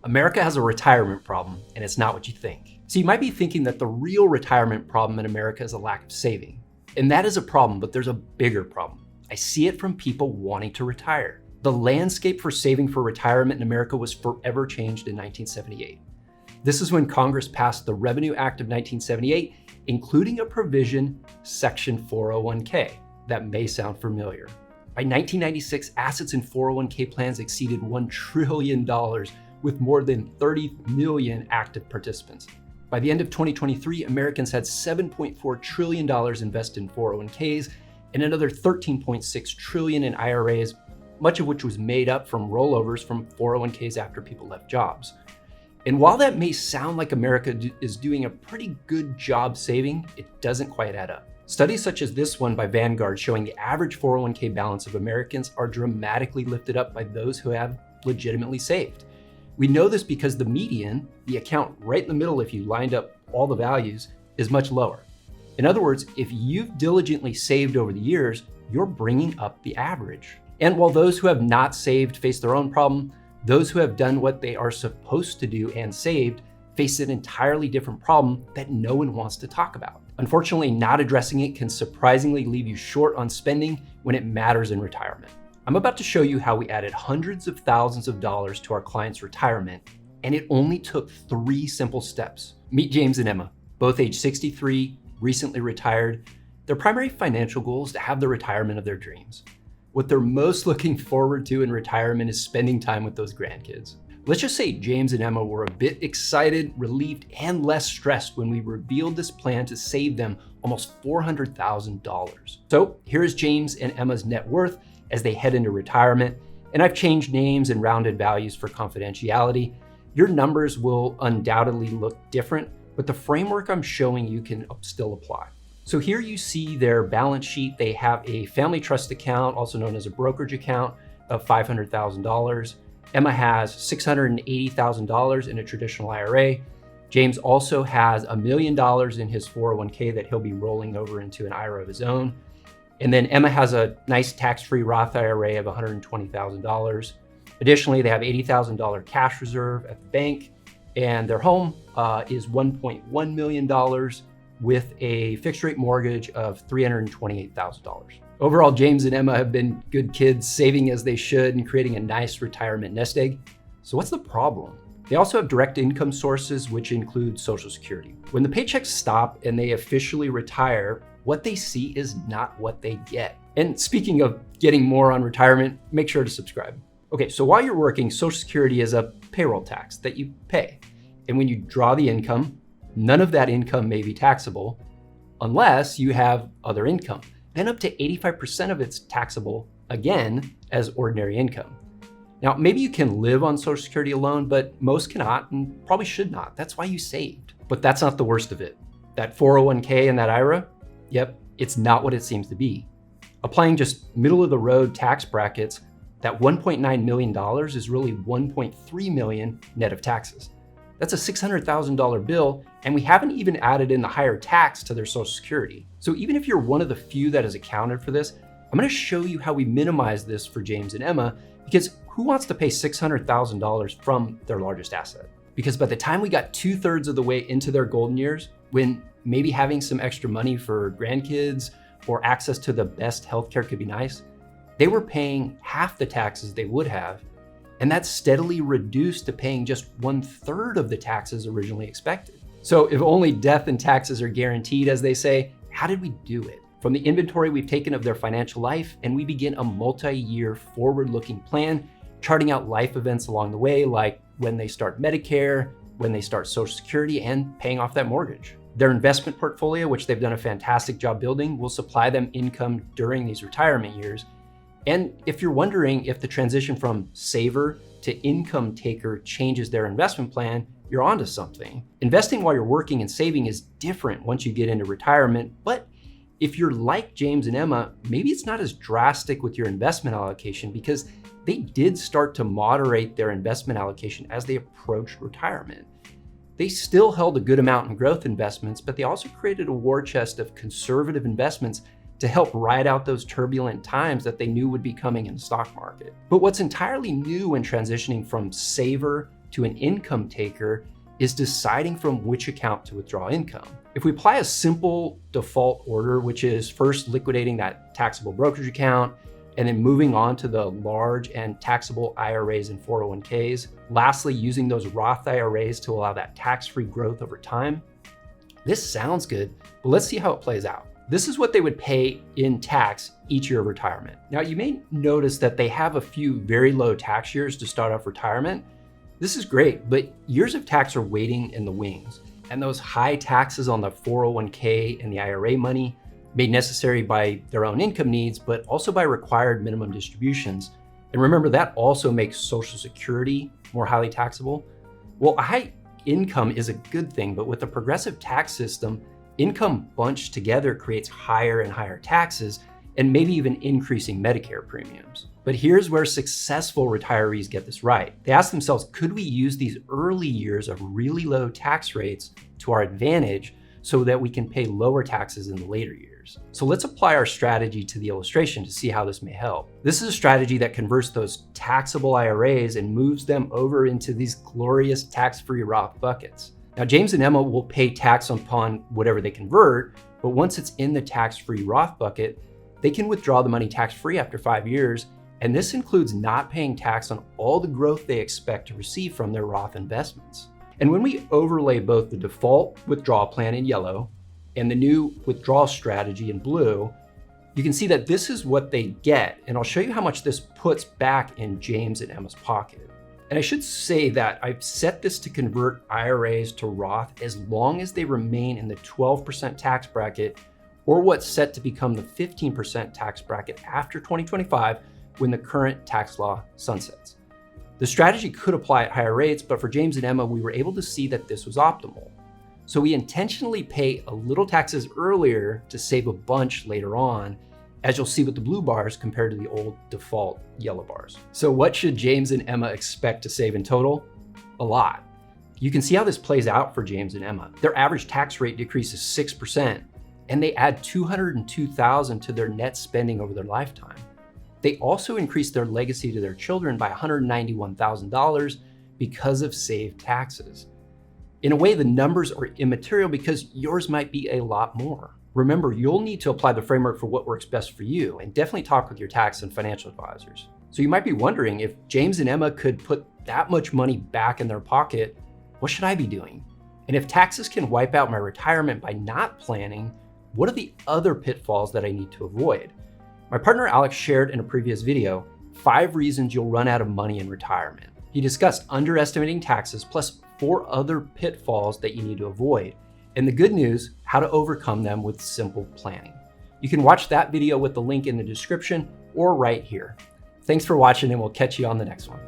America has a retirement problem, and it's not what you think. So you might be thinking that the real retirement problem in America is a lack of saving. And that is a problem, but there's a bigger problem. I see it from people wanting to retire. The landscape for saving for retirement in America was forever changed in 1978. This is when Congress passed the Revenue Act of 1978, including a provision, Section 401k, that may sound familiar. By 1996, assets in 401k plans exceeded $1 trillion, with more than 30 million active participants. By the end of 2023, Americans had $7.4 trillion invested in 401ks and another $13.6 trillion in IRAs, much of which was made up from rollovers from 401ks after people left jobs. And while that may sound like America is doing a pretty good job saving, it doesn't quite add up. Studies such as this one by Vanguard showing the average 401k balance of Americans are dramatically lifted up by those who have legitimately saved. We know this because the median, the account right in the middle if you lined up all the values, is much lower. In other words, if you've diligently saved over the years, you're bringing up the average. And while those who have not saved face their own problem, those who have done what they are supposed to do and saved face an entirely different problem that no one wants to talk about. Unfortunately, not addressing it can surprisingly leave you short on spending when it matters in retirement. I'm about to show you how we added hundreds of thousands of dollars to our clients' retirement, and it only took 3 simple steps. Meet James and Emma, both age 63, recently retired. Their primary financial goal is to have the retirement of their dreams. What they're most looking forward to in retirement is spending time with those grandkids. Let's just say James and Emma were a bit excited, relieved, and less stressed when we revealed this plan to save them almost $400,000. So here's James and Emma's net worth as they head into retirement, and I've changed names and rounded values for confidentiality. Your numbers will undoubtedly look different, but the framework I'm showing you can still apply. So here you see their balance sheet. They have a family trust account, also known as a brokerage account, of $500,000. Emma has $680,000 in a traditional IRA. James also has $1 million in his 401k that he'll be rolling over into an IRA of his own. And then Emma has a nice tax-free Roth IRA of $120,000. Additionally, they have $80,000 cash reserve at the bank, and their home is $1.1 million with a fixed-rate mortgage of $328,000. Overall, James and Emma have been good kids, saving as they should and creating a nice retirement nest egg. So what's the problem? They also have direct income sources, which include Social Security. When the paychecks stop and they officially retire, what they see is not what they get. And speaking of getting more on retirement, make sure to subscribe. Okay, so while you're working, Social Security is a payroll tax that you pay. And when you draw the income, none of that income may be taxable unless you have other income. Then up to 85% of it's taxable, again, as ordinary income. Now, maybe you can live on Social Security alone, but most cannot and probably should not. That's why you saved. But that's not the worst of it. That 401k and that IRA, yep, it's not what it seems to be. Applying just middle of the road tax brackets, that $1.9 million is really $1.3 million net of taxes. That's a $600,000 bill, and we haven't even added in the higher tax to their Social Security. So even if you're one of the few that has accounted for this, I'm gonna show you how we minimize this for James and Emma, because who wants to pay $600,000 from their largest asset? Because by the time we got 2/3 of the way into their golden years, when maybe having some extra money for grandkids or access to the best healthcare could be nice, they were paying half the taxes they would have, and that's steadily reduced to paying just 1/3 of the taxes originally expected. So if only death and taxes are guaranteed, as they say, how did we do it? From the inventory we've taken of their financial life, and we begin a multi-year forward-looking plan, charting out life events along the way, like when they start Medicare, when they start Social Security, and paying off that mortgage. Their investment portfolio, which they've done a fantastic job building, will supply them income during these retirement years. And if you're wondering if the transition from saver to income taker changes their investment plan, you're onto something. Investing while you're working and saving is different once you get into retirement, but if you're like James and Emma, maybe it's not as drastic with your investment allocation because they did start to moderate their investment allocation as they approached retirement. They still held a good amount in growth investments, but they also created a war chest of conservative investments to help ride out those turbulent times that they knew would be coming in the stock market. But what's entirely new in transitioning from saver to an income taker is deciding from which account to withdraw income. If we apply a simple default order, which is first liquidating that taxable brokerage account and then moving on to the large and taxable IRAs and 401ks, lastly, using those Roth IRAs to allow that tax-free growth over time, this sounds good, but let's see how it plays out. This is what they would pay in tax each year of retirement. Now, you may notice that they have a few very low tax years to start off retirement. This is great, but years of tax are waiting in the wings. And those high taxes on the 401k and the IRA money, made necessary by their own income needs, but also by required minimum distributions. And remember, that also makes Social Security more highly taxable. Well, a high income is a good thing, but with a progressive tax system, income bunched together creates higher and higher taxes and maybe even increasing Medicare premiums. But here's where successful retirees get this right. They ask themselves, could we use these early years of really low tax rates to our advantage so that we can pay lower taxes in the later years? So let's apply our strategy to the illustration to see how this may help. This is a strategy that converts those taxable IRAs and moves them over into these glorious tax-free Roth buckets. Now, James and Emma will pay tax upon whatever they convert, but once it's in the tax-free Roth bucket, they can withdraw the money tax-free after 5 years, and this includes not paying tax on all the growth they expect to receive from their Roth investments. And when we overlay both the default withdrawal plan in yellow and the new withdrawal strategy in blue, you can see that this is what they get, and I'll show you how much this puts back in James and Emma's pocket. And I should say that I've set this to convert IRAs to Roth as long as they remain in the 12% tax bracket or what's set to become the 15% tax bracket after 2025 when the current tax law sunsets. The strategy could apply at higher rates, but for James and Emma, we were able to see that this was optimal. So we intentionally pay a little taxes earlier to save a bunch later on, as you'll see with the blue bars compared to the old default yellow bars. So what should James and Emma expect to save in total? A lot. You can see how this plays out for James and Emma. Their average tax rate decreases 6%, and they add $202,000 to their net spending over their lifetime. They also increase their legacy to their children by $191,000 because of saved taxes. In a way, the numbers are immaterial because yours might be a lot more. Remember, you'll need to apply the framework for what works best for you, and definitely talk with your tax and financial advisors. So you might be wondering, if James and Emma could put that much money back in their pocket, what should I be doing? And if taxes can wipe out my retirement by not planning, what are the other pitfalls that I need to avoid? My partner Alex shared in a previous video 5 reasons you'll run out of money in retirement. He discussed underestimating taxes plus 4 other pitfalls that you need to avoid. And the good news, how to overcome them with simple planning. You can watch that video with the link in the description or right here. Thanks for watching, and we'll catch you on the next one.